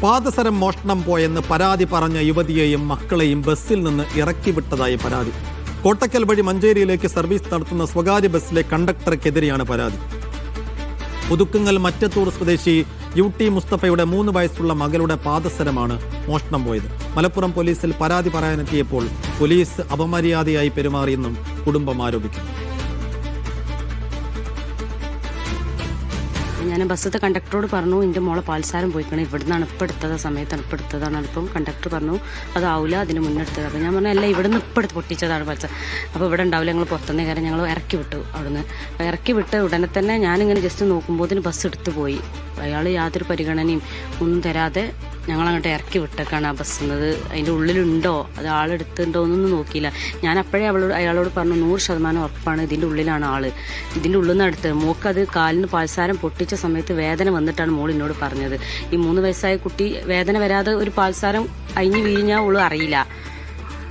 പാദസരം മോഷണം പോയെന്ന് പരാതി പറഞ്ഞ യുവതിയെയും മക്കളെയും ബസ്സിൽ നിന്ന് ഇറക്കിവിട്ടതായി പരാതി. കോട്ടക്കൽ വഴി മഞ്ചേരിയിലേക്ക് സർവീസ് നടത്തുന്ന സ്വകാര്യ ബസ്സിലെ കണ്ടക്ടർക്കെതിരെയാണ് പരാതി. പുതുക്കുങ്ങൽ മറ്റത്തൂർ സ്വദേശി UT മുസ്തഫയുടെ 3 വയസ്സുള്ള മകളുടെ പാദസരമാണ് മോഷണം പോയത്. മലപ്പുറം പോലീസിൽ പരാതി പറയാനെത്തിയപ്പോൾ പോലീസ് അപമര്യാദയായി പെരുമാറിയെന്നും കുടുംബം ആരോപിക്കുന്നു. ഞാൻ ബസ്സിലെ കണ്ടക്ടറോട് പറഞ്ഞു, എൻ്റെ മോളെ പാൽസാരം പോയിക്കണം, ഇവിടുന്നാണ് ഇപ്പം എടുത്തത്, സമയത്താണ് ഇപ്പം എടുത്തതാണ്. അപ്പം കണ്ടക്ടർ പറഞ്ഞു അതാവില്ല, അതിന് മുന്നെടുത്തത്. അപ്പം ഞാൻ പറഞ്ഞു അല്ല, ഇവിടുന്ന് ഇപ്പം എടുത്ത് പൊട്ടിച്ചതാണ് പാൽസാരം. അപ്പോൾ ഇവിടെ ഉണ്ടാവില്ല, ഞങ്ങൾ പുറത്തുനിന്ന് കാര്യം ഞങ്ങൾ ഇറക്കി വിട്ടു. അവിടുന്ന് ഇറക്കി വിട്ട് ഉടനെ തന്നെ ഞാനിങ്ങനെ ജസ്റ്റ് നോക്കുമ്പോൾ ബസ് എടുത്തു പോയി. അയാൾ യാതൊരു പരിഗണനയും ഒന്നും തരാതെ ഞങ്ങളങ്ങോട്ട് ഇറക്കി വിട്ടേക്കാണ് ആ ബസ്സുന്നത്. അതിൻ്റെ ഉള്ളിലുണ്ടോ, അത് ആളെടുത്തുണ്ടോ എന്നൊന്നും നോക്കിയില്ല. ഞാൻ അപ്പോഴേ അയാളോട് പറഞ്ഞു 100% ഉറപ്പാണ് ഇതിൻ്റെ ഉള്ളിലാണ് ആൾ, ഇതിൻ്റെ ഉള്ളിൽ നിന്ന് എടുത്തത്. മോക്കത് കാലിന് പാൽസാരം പൊട്ടിച്ച സമയത്ത് വേദന വന്നിട്ടാണ് മോൾ എന്നോട് പറഞ്ഞത്. ഈ 3 വയസ്സായ കുട്ടി വേദന വരാതെ ഒരു പാൽസാരം അഴിഞ്ഞ് വീഴിഞ്ഞാൽ ഓള് അറിയില്ല.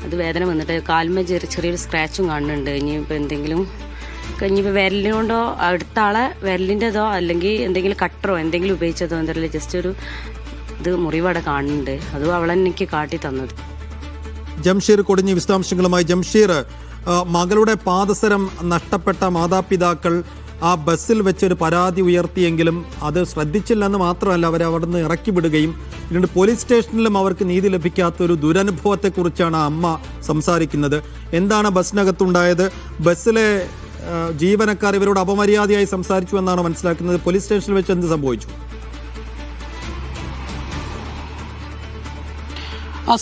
അത് വേദന വന്നിട്ട് കാലിന്മേൽ ചെറിയൊരു സ്ക്രാച്ചും കാണുന്നുണ്ട്. ഇനിയിപ്പോൾ എന്തെങ്കിലും ഇനിയിപ്പോൾ വിരലിനോണ്ടോ അടുത്ത ആളെ വിരലിൻ്റെതോ അല്ലെങ്കിൽ എന്തെങ്കിലും കട്ടറോ എന്തെങ്കിലും ഉപയോഗിച്ചതോ എന്തല്ല, ജസ്റ്റ് ഒരു ഇത് മുറിവട കാണുന്നുണ്ട്. അതും അവളെനിക്ക് കാട്ടി തന്നത്. ജംഷീർ കൊടിഞ്ഞി വിശദാംശങ്ങളുമായി. ജംഷീർ, മകളുടെ പാദസരം നഷ്ടപ്പെട്ട മാതാപിതാക്കൾ ആ ബസ്സിൽ വെച്ചൊരു പരാതി ഉയർത്തിയെങ്കിലും അത് ശ്രദ്ധിച്ചില്ലെന്ന് മാത്രമല്ല, അവരെ അവിടെ നിന്ന് ഇറക്കി വിടുകയും പിന്നീട് പോലീസ് സ്റ്റേഷനിലും അവർക്ക് നീതി ലഭിക്കാത്തൊരു ദുരനുഭവത്തെക്കുറിച്ചാണ് ആ അമ്മ സംസാരിക്കുന്നത്. എന്താണ് ബസ്സിനകത്തുണ്ടായത്? ബസ്സിലെ ജീവനക്കാർ ഇവരോട് അപമര്യാദയായി സംസാരിച്ചു എന്നാണ് മനസ്സിലാക്കുന്നത്. പോലീസ് സ്റ്റേഷനിൽ വെച്ച് എന്ത് സംഭവിച്ചു?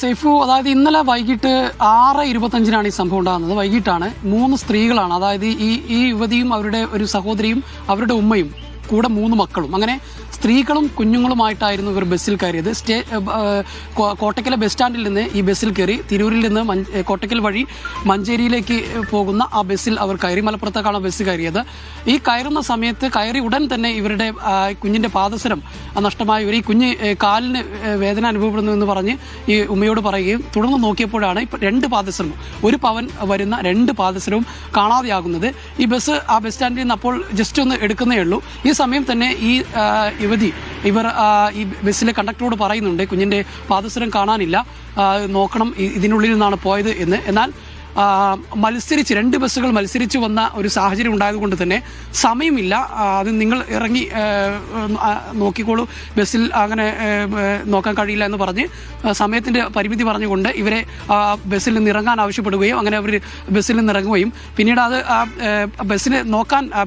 സൈഫു, അതായത് ഇന്നലെ വൈകിട്ട് 6:25 ഈ സംഭവം ഉണ്ടാകുന്നത്. വൈകിട്ടാണ് 3 സ്ത്രീകളാണ്, അതായത് ഈ യുവതിയും അവരുടെ ഒരു സഹോദരിയും അവരുടെ ഉമ്മയും കൂടെ 3 മക്കളും, അങ്ങനെ സ്ത്രീകളും കുഞ്ഞുങ്ങളുമായിട്ടായിരുന്നു ഇവർ ബസ്സിൽ കയറിയത്. കോട്ടക്കലെ ബസ് സ്റ്റാൻഡിൽ നിന്ന് ഈ ബസ്സിൽ കയറി തിരൂരിൽ നിന്ന് കോട്ടക്കൽ വഴി മഞ്ചേരിയിലേക്ക് പോകുന്ന ആ ബസ്സിൽ അവർ കയറി. മലപ്പുറത്തേക്കാണ് ബസ് കയറിയത്. ഈ കയറുന്ന സമയത്ത് കയറി ഉടൻ തന്നെ ഇവരുടെ കുഞ്ഞിൻ്റെ പാദസരം നഷ്ടമായി. ഇവർ ഈ കുഞ്ഞ് കാലിന് വേദന അനുഭവപ്പെടുന്നു എന്ന് പറഞ്ഞ് ഈ ഉമ്മയോട് പറയുകയും തുടർന്ന് നോക്കിയപ്പോഴാണ് 2 പാദസരവും 1 പവൻ വരുന്ന 2 പാദസരവും കാണാതെയാകുന്നത്. ഈ ബസ് ആ ബസ് സ്റ്റാൻഡിൽ നിന്ന് അപ്പോൾ ജസ്റ്റ് ഒന്ന് എടുക്കുന്നേ ഉള്ളൂ. ഈ സമയം തന്നെ ഈ ഇവർ ഈ ബസ്സിലെ കണ്ടക്ടറോട് പറയുന്നുണ്ട് കുഞ്ഞിൻ്റെ പാദസരം കാണാനില്ല, നോക്കണം, ഇതിനുള്ളിൽ നിന്നാണ് പോയത് എന്ന്. എന്നാൽ മത്സരിച്ച് 2 ബസ്സുകൾ മത്സരിച്ച് വന്ന ഒരു സാഹചര്യം ഉണ്ടായതുകൊണ്ട് തന്നെ സമയമില്ല, അത് നിങ്ങൾ ഇറങ്ങി നോക്കിക്കോളൂ, ബസ്സിൽ അങ്ങനെ നോക്കാൻ കഴിയില്ല എന്ന് പറഞ്ഞ് സമയത്തിൻ്റെ പരിമിതി പറഞ്ഞുകൊണ്ട് ഇവരെ ബസ്സിൽ നിന്ന് ഇറങ്ങാൻ ആവശ്യപ്പെടുകയും അങ്ങനെ അവർ ബസ്സിൽ നിന്ന് ഇറങ്ങുകയും പിന്നീട് അത്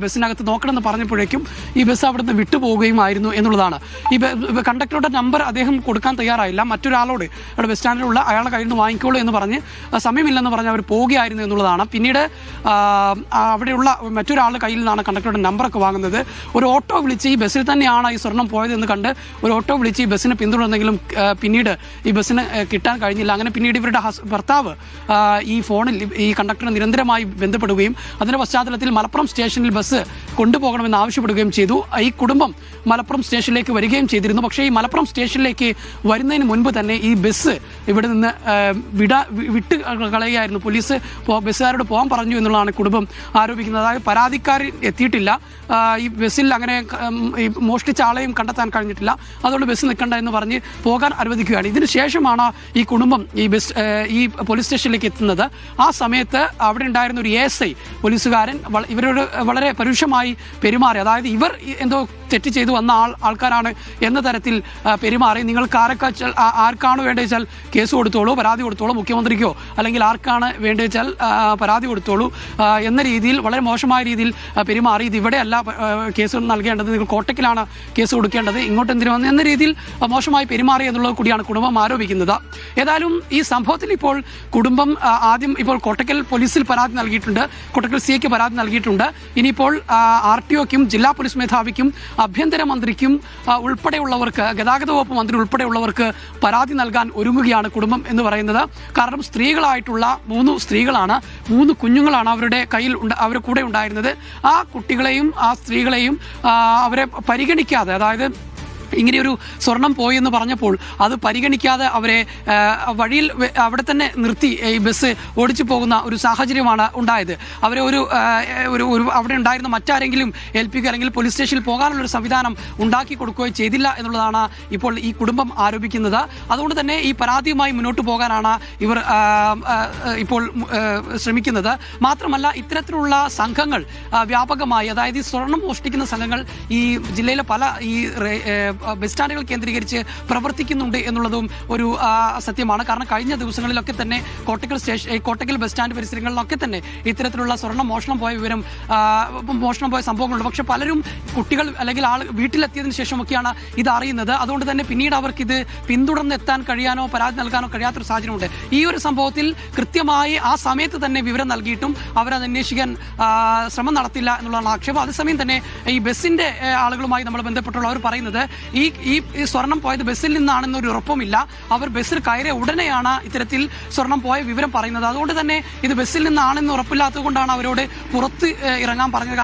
ബസ്സിനകത്ത് നോക്കണമെന്ന് പറഞ്ഞപ്പോഴേക്കും ഈ ബസ് അവിടെ നിന്ന് വിട്ടുപോവുകയും ആയിരുന്നു എന്നുള്ളതാണ്. ഈ കണ്ടക്ടറുടെ നമ്പർ അദ്ദേഹം കൊടുക്കാൻ തയ്യാറായില്ല. മറ്റൊരാളോട് അവിടെ ബസ് സ്റ്റാൻഡിലുള്ള അയാളുടെ കയ്യിൽ നിന്ന് വാങ്ങിക്കോളൂ എന്ന് പറഞ്ഞ് സമയമില്ലെന്ന് പറഞ്ഞ് അവർ പോവുകയായിരുന്നു എന്നുള്ളതാണ്. പിന്നീട് അവിടെയുള്ള മറ്റൊരാളുടെ കയ്യിൽ നിന്നാണ് കണ്ടക്ടറുടെ നമ്പറൊക്കെ വാങ്ങുന്നത്. ഒരു ഓട്ടോ വിളിച്ച് ഈ ബസ്സിൽ തന്നെയാണ് ഈ സ്വർണം പോയതെന്ന് കണ്ട് ഒരു ഓട്ടോ വിളിച്ച് ഈ ബസ്സിനെ പിന്തുടർന്നെങ്കിലും പിന്നീട് ഈ ബസ്സിന് കിട്ടാൻ കഴിഞ്ഞില്ല. അങ്ങനെ പിന്നീട് ഇവരുടെ ഭർത്താവ് ഈ ഫോണിൽ ഈ കണ്ടക്ടറെ നിരന്തരമായി ബന്ധപ്പെടുകയും അതിൻ്റെ പശ്ചാത്തലത്തിൽ മലപ്പുറം സ്റ്റേഷനിൽ ബസ് കൊണ്ടുപോകണമെന്ന് ആവശ്യപ്പെടുകയും ചെയ്തു. ഈ കുടുംബം മലപ്പുറം സ്റ്റേഷനിലേക്ക് വരികയും ചെയ്തിരുന്നു. പക്ഷേ ഈ മലപ്പുറം സ്റ്റേഷനിലേക്ക് വരുന്നതിന് മുൻപ് തന്നെ ഈ ബസ് ഇവിടെ നിന്ന് വിട്ട് കളയുകയായിരുന്നു. പോലീസ് ബസ്സുകാരോട് പോകാൻ പറഞ്ഞു എന്നുള്ളതാണ് കുടുംബം ആരോപിക്കുന്നത്. അതായത് പരാതിക്കാരൻ എത്തിയിട്ടില്ല, ഈ ബസ്സിൽ അങ്ങനെ മോഷ്ടിച്ച ആളെയും കണ്ടെത്താൻ കഴിഞ്ഞിട്ടില്ല, അതുകൊണ്ട് ബസ് നിൽക്കണ്ട എന്ന് പറഞ്ഞ് പോകാൻ അനുവദിക്കുകയാണ്. ഇതിന് ശേഷമാണ് ഈ കുടുംബം ഈ പോലീസ് സ്റ്റേഷനിലേക്ക് എത്തുന്നത്. ആ സമയത്ത് അവിടെ ഉണ്ടായിരുന്ന ഒരു ASI പോലീസുകാരൻ ഇവരോട് വളരെ പരുഷമായി പെരുമാറി. അതായത് ഇവർ എന്തോ തെറ്റ് ചെയ്തു വന്ന ആൾക്കാരാണ് എന്ന തരത്തിൽ പെരുമാറി. നിങ്ങൾക്ക് ആർക്കാണ് വേണ്ടത് വെച്ചാൽ കേസ് കൊടുത്തോളൂ, പരാതി കൊടുത്തോളൂ, മുഖ്യമന്ത്രിക്കോ അല്ലെങ്കിൽ ആർക്കാണ് വേണ്ടത് വെച്ചാൽ പരാതി കൊടുത്തോളൂ എന്ന രീതിയിൽ വളരെ മോശമായ രീതിയിൽ പെരുമാറി. ഇത് ഇവിടെയല്ല കേസ് നൽകേണ്ടത്, നിങ്ങൾ കോട്ടക്കിലാണ് കേസ് കൊടുക്കേണ്ടത്, ഇങ്ങോട്ട് എന്തിനു വന്നു എന്ന രീതിയിൽ മോശമായി പെരുമാറി എന്നുള്ളത് കൂടിയാണ് കുടുംബം ആരോപിക്കുന്നത്. ഏതായാലും ഈ സംഭവത്തിൽ ഇപ്പോൾ കുടുംബം ആദ്യം ഇപ്പോൾ കോട്ടക്കൽ പോലീസിൽ പരാതി നൽകിയിട്ടുണ്ട്, കോട്ടക്കൽ CIക്ക് പരാതി നൽകിയിട്ടുണ്ട്. ഇനിയിപ്പോൾ RTOക്കും ജില്ലാ പോലീസ് മേധാവിക്കും ആഭ്യന്തരമന്ത്രിക്കും ഉൾപ്പെടെയുള്ളവർക്ക്, ഗതാഗത വകുപ്പ് മന്ത്രി ഉൾപ്പെടെയുള്ളവർക്ക് പരാതി നൽകാൻ ഒരുങ്ങുകയാണ് കുടുംബം എന്ന് പറയുന്നത്. കാരണം സ്ത്രീകളായിട്ടുള്ള 3 സ്ത്രീകളാണ്, 3 കുഞ്ഞുങ്ങളാണ് അവരുടെ കയ്യിൽ അവരുടെ കൂടെ ഉണ്ടായിരുന്നത്. ആ കുട്ടികളെയും ആ സ്ത്രീകളെയും അവരെ പരിഗണിക്കാതെ, അതായത് ഇങ്ങനെയൊരു സ്വർണം പോയെന്ന് പറഞ്ഞപ്പോൾ അത് പരിഗണിക്കാതെ അവരെ വഴിയിൽ അവിടെ തന്നെ നിർത്തി ഈ ബസ് ഓടിച്ചു പോകുന്ന ഒരു സാഹചര്യമാണ് ഉണ്ടായത്. അവരെ ഒരു അവിടെ ഉണ്ടായിരുന്ന മറ്റാരെങ്കിലും ഏൽപ്പിക്കുക അല്ലെങ്കിൽ പോലീസ് സ്റ്റേഷനിൽ പോകാനുള്ളൊരു സംവിധാനം ഉണ്ടാക്കി കൊടുക്കുകയോ ചെയ്തില്ല എന്നുള്ളതാണ് ഇപ്പോൾ ഈ കുടുംബം ആരോപിക്കുന്നത്. അതുകൊണ്ട് തന്നെ ഈ പരാതിയുമായി മുന്നോട്ട് പോകാനാണ് ഇവർ ഇപ്പോൾ ശ്രമിക്കുന്നത്. മാത്രമല്ല ഇത്തരത്തിലുള്ള സംഘങ്ങൾ വ്യാപകമായി, അതായത് ഈ സ്വർണം മോഷ്ടിക്കുന്ന സംഘങ്ങൾ ഈ ജില്ലയിലെ പല ഈ ബസ് സ്റ്റാൻഡുകൾ കേന്ദ്രീകരിച്ച് പ്രവർത്തിക്കുന്നുണ്ട് എന്നുള്ളതും ഒരു സത്യമാണ്. കാരണം കഴിഞ്ഞ ദിവസങ്ങളിലൊക്കെ തന്നെ കോട്ടക്കൽ ബസ് സ്റ്റാൻഡ് പരിസരങ്ങളിലൊക്കെ തന്നെ ഇത്തരത്തിലുള്ള സ്വർണ്ണം മോഷണം പോയ സംഭവങ്ങളുണ്ട്. പക്ഷെ പലരും കുട്ടികൾ അല്ലെങ്കിൽ വീട്ടിലെത്തിയതിനു ശേഷമൊക്കെയാണ് ഇത് അറിയുന്നത്. അതുകൊണ്ട് തന്നെ പിന്നീട് അവർക്ക് ഇത് പിന്തുടർന്നെത്താൻ കഴിയാനോ പരാതി നൽകാനോ കഴിയാത്തൊരു സാഹചര്യമുണ്ട്. ഈ ഒരു സംഭവത്തിൽ കൃത്യമായി ആ സമയത്ത് തന്നെ വിവരം നൽകിയിട്ടും അവരത് അന്വേഷിക്കാൻ ശ്രമം നടത്തില്ല എന്നുള്ളതാണ് ആക്ഷേപം. അതേസമയം തന്നെ ഈ ബസ്സിന്റെ ആളുകളുമായി നമ്മൾ ബന്ധപ്പെട്ടുള്ളവർ പറയുന്നത് ഈ സ്വർണം പോയത് ബസ്സിൽ നിന്നാണെന്നൊരു ഉറപ്പുമില്ല. അവർ ബസ്സിൽ കയറിയ ഉടനെയാണ് ഇത്തരത്തിൽ സ്വർണം പോയ വിവരം പറയുന്നത്. അതുകൊണ്ട് തന്നെ ഇത് ബസ്സിൽ നിന്നാണെന്ന് ഉറപ്പില്ലാത്തത് കൊണ്ടാണ് അവരോട് പുറത്ത് ഇറങ്ങാൻ പറഞ്ഞത്.